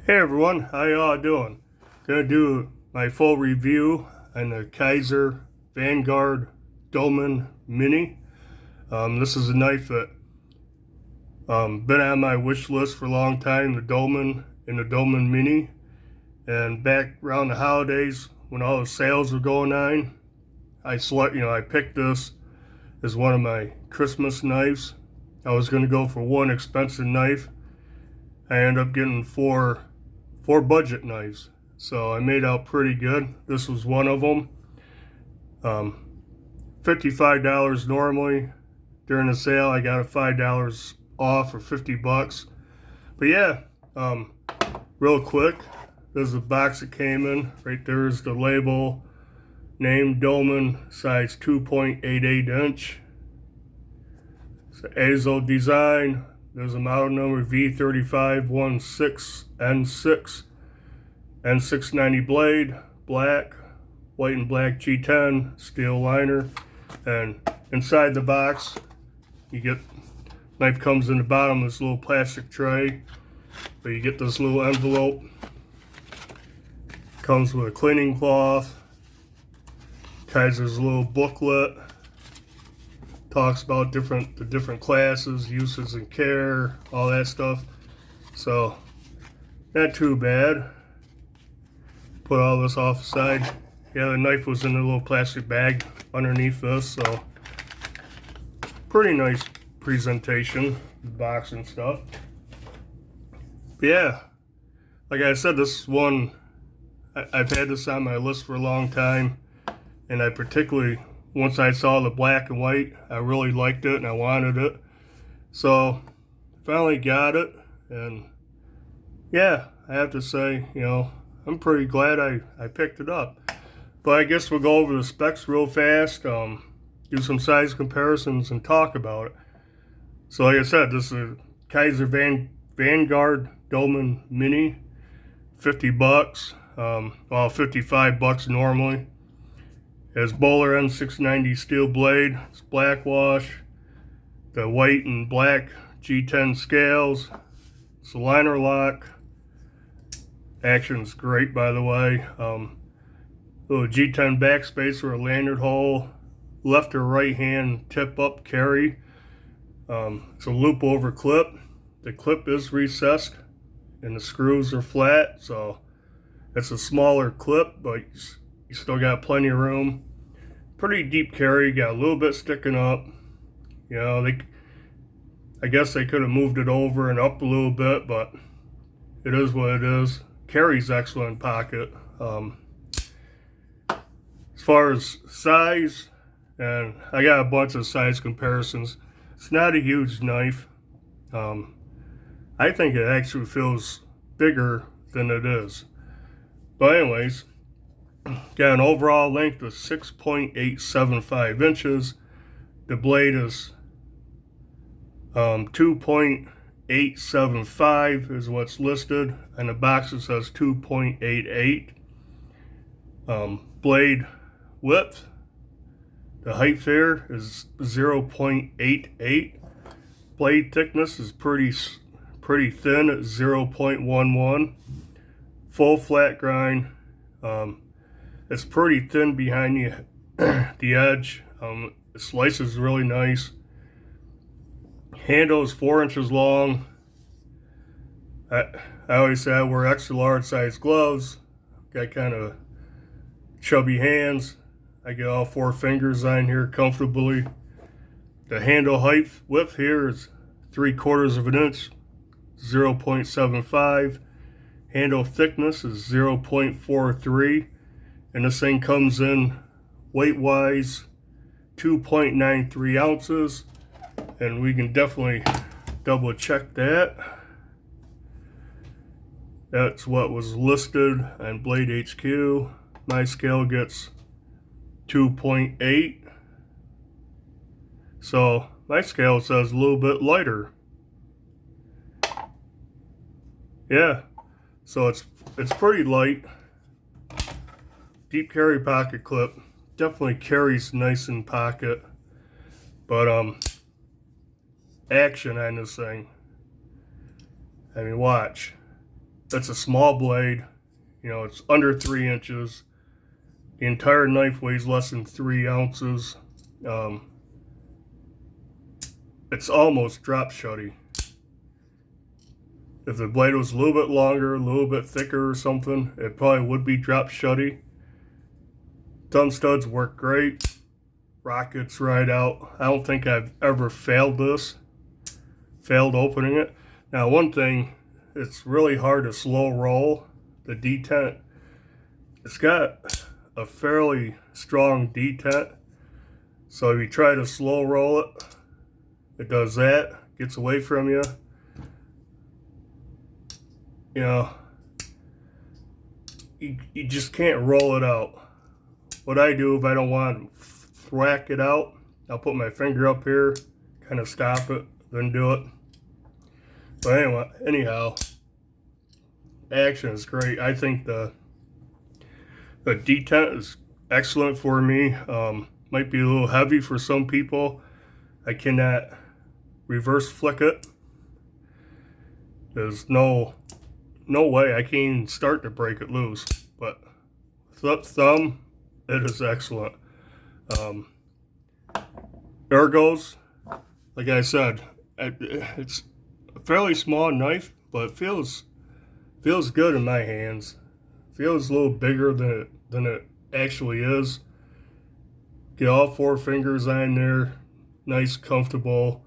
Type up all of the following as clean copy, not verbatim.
Hey everyone, how y'all doing? Gonna do my full review on the Kizer Vanguard Domin Mini. This is a knife that been on my wish list for a long time, the Domin and the Domin Mini. And back around the holidays when all the sales were going on, I picked this as one of my Christmas knives. I was gonna go for one expensive knife. I ended up getting four budget knives, so I made out pretty good. This was one of them. $55 normally. During the sale I got a $5 off for 50 bucks. But yeah, real quick, this is the box it came in. Right there is the label, name Domin, size 2.88 inch. It's an AZO design. There's a model number V3516N6, N690 blade, black, white and black G10, steel liner. And inside the box, knife comes in the bottom of this little plastic tray, but you get this little envelope. Comes with a cleaning cloth. Kizer's little booklet. Talks about the different classes, uses and care, all that stuff. So not too bad. Put all this off the side. Yeah, the knife was in a little plastic bag underneath this, so pretty nice presentation, box and stuff. But yeah, like I said, this is one I've had this on my list for a long time, and I particularly, once I saw the black and white, I really liked it and I wanted it. So finally got it, and yeah, I have to say, I'm pretty glad I picked it up. But I guess we'll go over the specs real fast, do some size comparisons and talk about it. So like I said, this is a Kizer Vanguard Domin Mini, 50 bucks, well 55 bucks normally. It has Bowler N690 steel blade, it's black wash, the white and black G10 scales, it's a liner lock. Action's great, by the way. Little G10 backspacer or a lanyard hole, left or right hand tip up carry. It's a loop over clip. The clip is recessed and the screws are flat, so it's a smaller clip, but you still got plenty of room. Pretty deep carry, got a little bit sticking up. I guess they could have moved it over and up a little bit, but it is what it is. Carries excellent pocket. As far as size, and I got a bunch of size comparisons. It's not a huge knife. I think it actually feels bigger than it is. But anyways, got an overall length of 6.875 inches. The blade is 2.875 is what's listed, and the box it says 2.88. Blade width, the height there is 0.88. Blade thickness is pretty thin at 0.11. Full flat grind. It's pretty thin behind the edge. It slices really nice. Handle is 4 inches long. I always say I wear extra large size gloves. Got kind of chubby hands. I get all 4 fingers on here comfortably. The handle height width here is 3/4 of an inch, 0.75. Handle thickness is 0.43. And this thing comes in weight-wise 2.93 ounces. And we can definitely double check that. That's what was listed on Blade HQ. My scale gets 2.8. So my scale says a little bit lighter. Yeah, so it's pretty light. Deep carry pocket clip. Definitely carries nice in pocket. But action on this thing. I mean, watch. It's a small blade. You know, it's under 3 inches. The entire knife weighs less than 3 ounces. It's almost drop shutty. If the blade was a little bit longer, a little bit thicker or something, it probably would be drop shutty. Thumb studs work great. Rockets right out. I don't think I've ever failed opening it. Now, one thing, it's really hard to slow roll the detent. It's got a fairly strong detent, so if you try to slow roll it, it does that, gets away from you. You know, you just can't roll it out. What I do, if I don't want to thwack it out, I'll put my finger up here, kind of stop it, then do it. But anyway, anyhow, action is great. I think the detent is excellent for me. Might be a little heavy for some people. I cannot reverse flick it. There's no way I can even start to break it loose. But thumb, it is excellent. Ergos, like I said, it's a fairly small knife, but it feels good in my hands. Feels a little bigger than it actually is. Get all 4 fingers on there, nice, comfortable,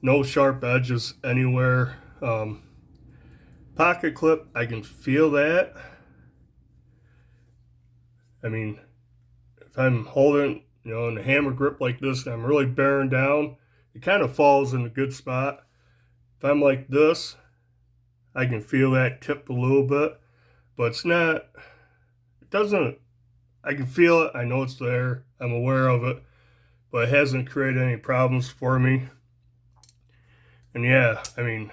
no sharp edges anywhere. Pocket clip, I can feel that. I mean, if I'm holding, you know, in a hammer grip like this, and I'm really bearing down, it kind of falls in a good spot. If I'm like this, I can feel that tip a little bit, but it's not, it doesn't, I can feel it, I know it's there, I'm aware of it, but it hasn't created any problems for me. And yeah, I mean,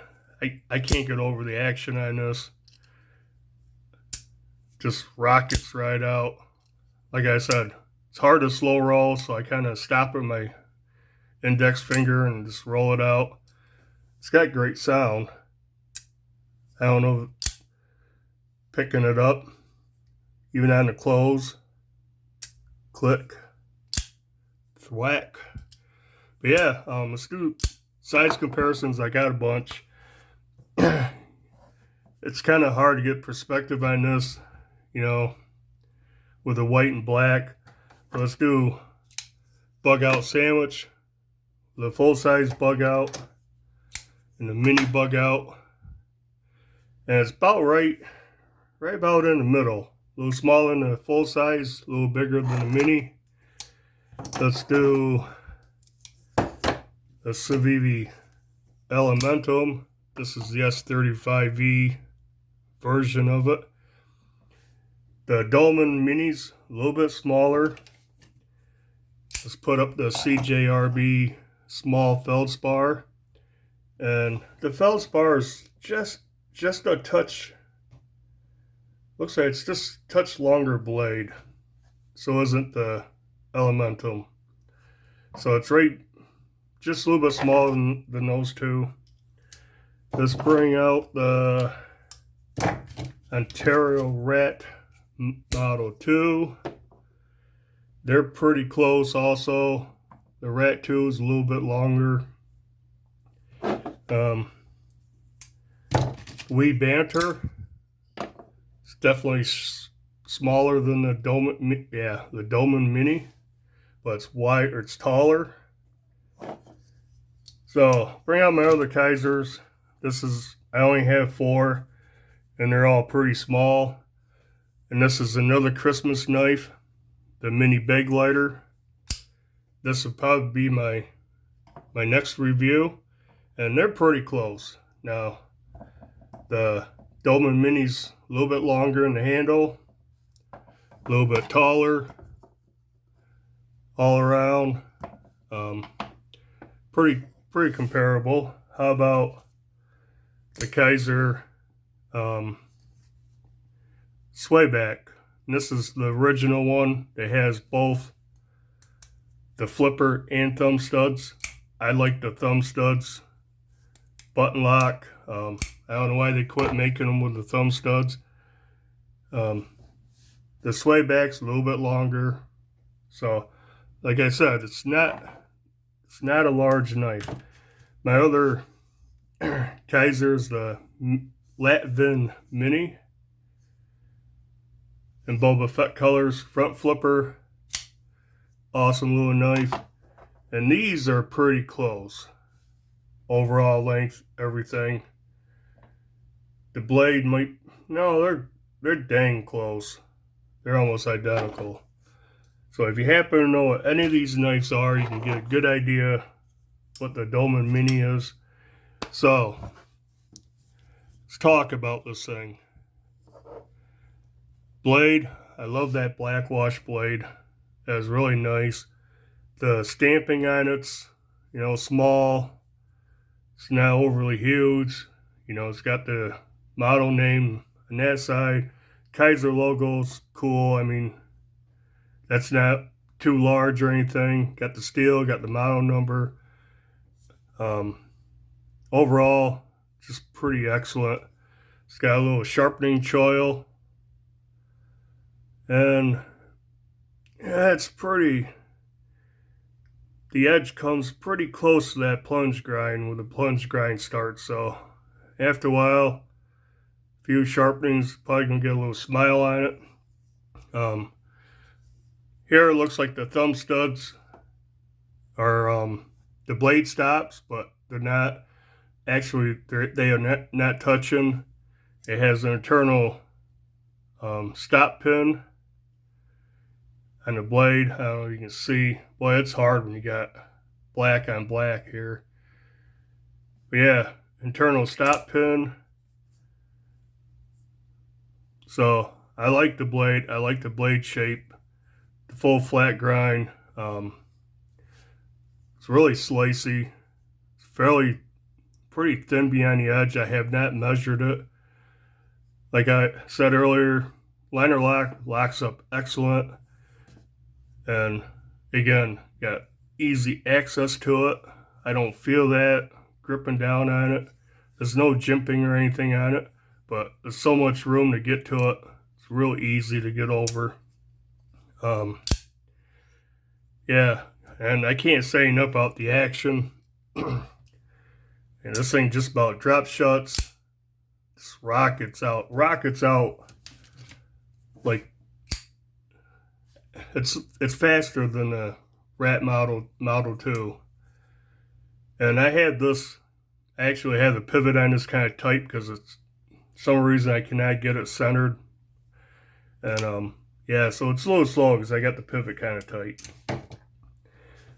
I can't get over the action on this. Just rockets right out. Like I said, it's hard to slow roll, so I kind of stop with my index finger and just roll it out. It's got great sound. I don't know, picking it up, even on the close, click, thwack. But yeah, let's do size comparisons. I got a bunch. It's kind of hard to get perspective on this, you know, with the white and black. So let's do bug out sandwich, the full size bug out, and the mini bug out. And it's about right about in the middle. A little smaller than the full size, a little bigger than the mini. Let's do the Civivi Elementum. This is the S35V version of it. The Domin Minis, a little bit smaller. Let's put up the CJRB small feldspar. And the feldspar is just a touch, looks like it's just a touch longer blade. So isn't the Elementum. So it's right, just a little bit smaller than those two. Let's bring out the Ontario Rat Model 2. They're pretty close also. The Rat 2 is a little bit longer. Wee Banter. It's definitely smaller than the Domin, the Domin Mini, but it's wide, or it's taller. So bring out my other Kizers. I only have 4, and they're all pretty small. And this is another Christmas knife, the mini bag lighter. This will probably be my next review, and they're pretty close. Now, the Domin Mini's a little bit longer in the handle, a little bit taller, all around. Pretty comparable. How about the Kizer Swayback? And this is the original one that has both the flipper and thumb studs. I like the thumb studs. Button lock. I don't know why they quit making them with the thumb studs. The sway back's a little bit longer. So, like I said, it's not a large knife. My other Kizer's the N690 Mini in Boba Fett colors, front flipper, awesome little knife. And these are pretty close. Overall length, everything. The blade might, no, they're dang close. They're almost identical. So if you happen to know what any of these knives are, you can get a good idea what the Domin Mini is. So, let's talk about this thing. Blade, I love that black wash blade. That is really nice. The stamping on it's, small. It's not overly huge. It's got the model name on that side. Kizer logo's cool. I mean, that's not too large or anything. Got the steel, got the model number. Overall, just pretty excellent. It's got a little sharpening choil. And yeah, it's pretty, the edge comes pretty close to that plunge grind where the plunge grind starts. So after a while, a few sharpenings, probably gonna get a little smile on it. Here it looks like the thumb studs are the blade stops, but they're not. Actually, they are not touching. It has an internal stop pin on the blade. I don't know if you can see. Boy, it's hard when you got black on black here. But yeah, internal stop pin. So I like the blade. I like the blade shape. The full flat grind. It's really slicey. It's pretty thin behind the edge. I have not measured it. Like I said earlier, liner lock locks up excellent. And again, got easy access to it. I don't feel that gripping down on it. There's no jimping or anything on it, but there's so much room to get to it. It's real easy to get over. Yeah, and I can't say enough about the action. And this thing just about drop shuts. Just rockets out. Like it's faster than the Rat Model 2. And I actually had the pivot on this kind of tight because it's some reason I cannot get it centered. And yeah, so it's a little slow because I got the pivot kind of tight.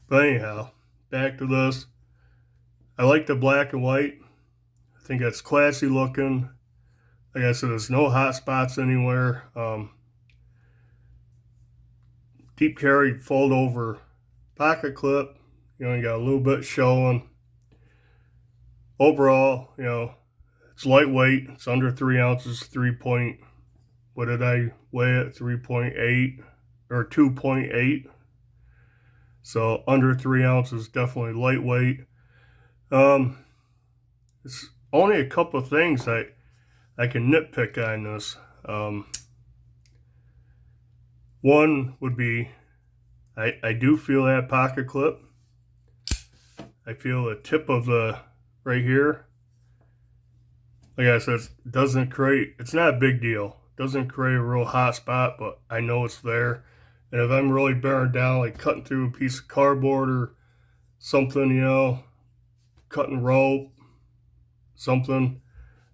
But anyhow, back to this. I like the black and white. I think that's classy looking. Like I said, there's no hot spots anywhere. Deep carry, fold over pocket clip. You got a little bit showing. Overall, it's lightweight. It's under 3 ounces. What did I weigh it? 3.8 or 2.8. So under 3 ounces, definitely lightweight. It's only a couple of things I can nitpick on this. One would be I do feel that pocket clip. I feel the tip of the right here. Like I said, it's not a big deal. It doesn't create a real hot spot, but I know it's there. And if I'm really bearing down, like cutting through a piece of cardboard or something, cutting rope, something,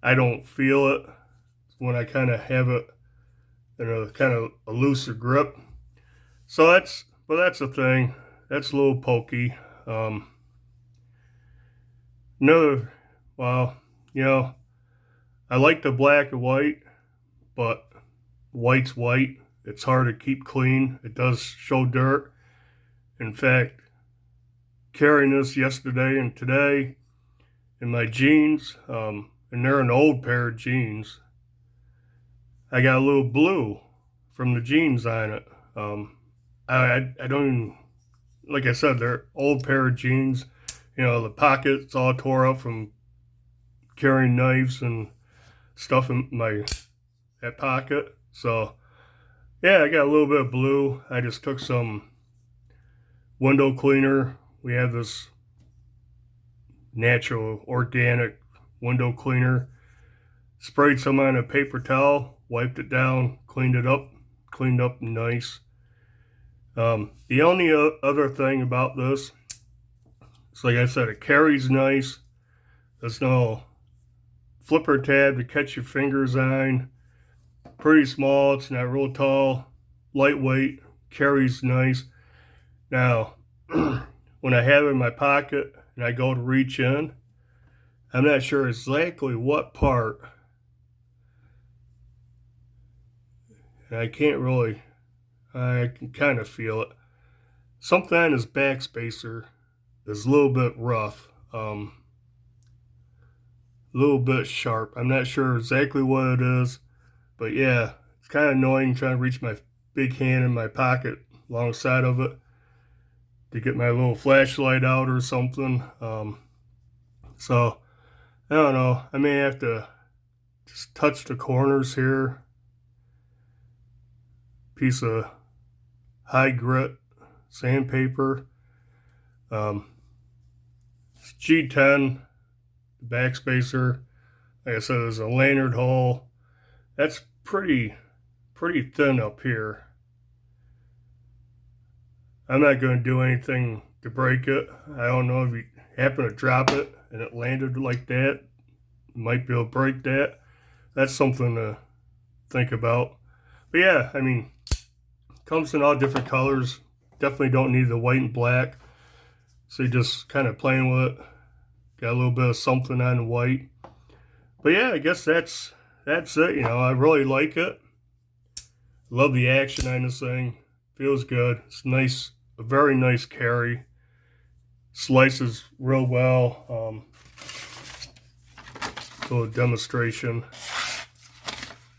I don't feel it when I kind of have it in a kind of a looser grip. So that's a thing. That's a little pokey. I like the black and white, but white's white. It's hard to keep clean. It does show dirt. In fact, carrying this yesterday and today in my jeans, and they're an old pair of jeans, I got a little blue from the jeans on it. I don't even, like I said, they're old pair of jeans. The pockets all tore up from carrying knives and stuff in that pocket. So yeah, I got a little bit of blue. I just took some window cleaner. We have this natural organic window cleaner. Sprayed some on a paper towel, wiped it down, cleaned up nice. The only other thing about this is, like I said, it carries nice. There's no flipper tab to catch your fingers on. Pretty small, it's not real tall, lightweight, carries nice. Now, when I have it in my pocket and I go to reach in, I'm not sure exactly what part. And I can kind of feel it. Something on his back spacer is a little bit rough, a little bit sharp. I'm not sure exactly what it is, but yeah, it's kind of annoying trying to reach my big hand in my pocket alongside of it to get my little flashlight out or something. So I don't know. I may have to just touch the corners here. Piece of high grit sandpaper. G10 backspacer. Like I said, there's a lanyard hole. That's pretty thin up here. I'm not going to do anything to break it. I don't know if you happen to drop it and it landed like that. You might be able to break that. That's something to think about. But yeah, I mean, comes in all different colors. Definitely don't need the white and black. So you're just kind of playing with it. Got a little bit of something on the white. But yeah, I guess that's it. You know, I really like it. Love the action on this thing. Feels good. It's nice, a very nice carry. Slices real well. Little demonstration.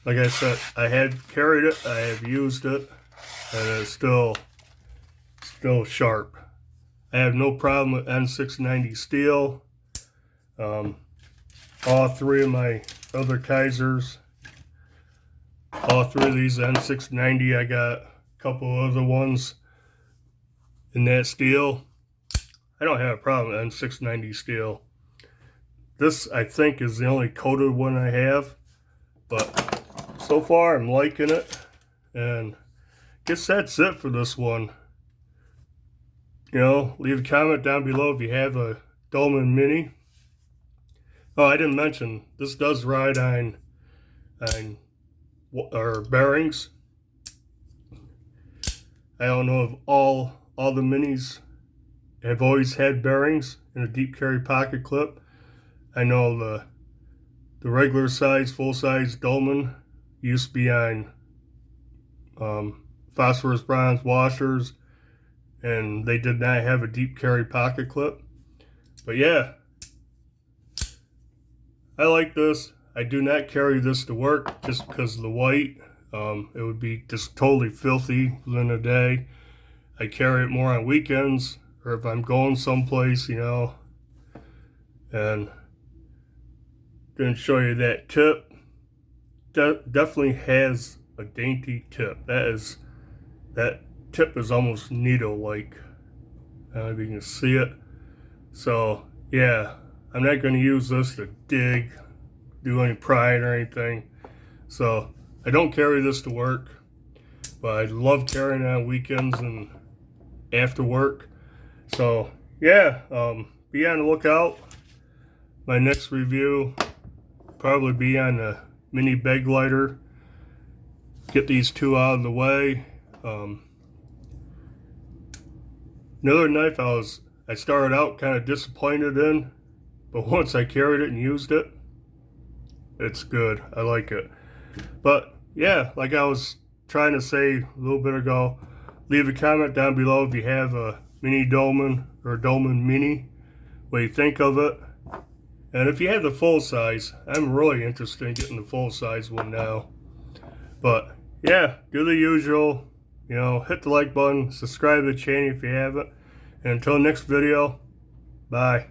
Like I said, I had carried it, I have used it, and it's still sharp. I have no problem with N690 steel. All three of my other Kizers, all three of these N690, I got a couple other ones in that steel. I don't have a problem with N690 steel. This, I think, is the only coated one I have, but so far I'm liking it, and I guess that's it for this one. You know, leave a comment down below if you have a Domin Mini. Oh, I didn't mention, this does ride on bearings. I don't know if all the Minis have always had bearings in a deep carry pocket clip. I know the regular size, full size Domin used to be on phosphorus bronze washers, and they did not have a deep carry pocket clip. But yeah, I like this. I do not carry this to work just because of the white. It would be just totally filthy within a day. I carry it more on weekends or if I'm going someplace, you know. And gonna show you that tip. Definitely has a dainty tip. That tip is almost needle-like. I don't know if you can see it. So yeah, I'm not going to use this to dig, do any prying or anything. So I don't carry this to work, but I love carrying it on weekends and after work. So yeah, be on the lookout. My next review probably be on the mini bag lighter. Get these two out of the way. Another knife I started out kind of disappointed in, but once I carried it and used it, it's good. I like it. But yeah, like I was trying to say a little bit ago, leave a comment down below if you have a mini Domin or a Domin Mini, what you think of it. And if you have the full size, I'm really interested in getting the full size one now. But yeah, do the usual, you know, hit the like button, subscribe to the channel if you haven't. And until next video, bye.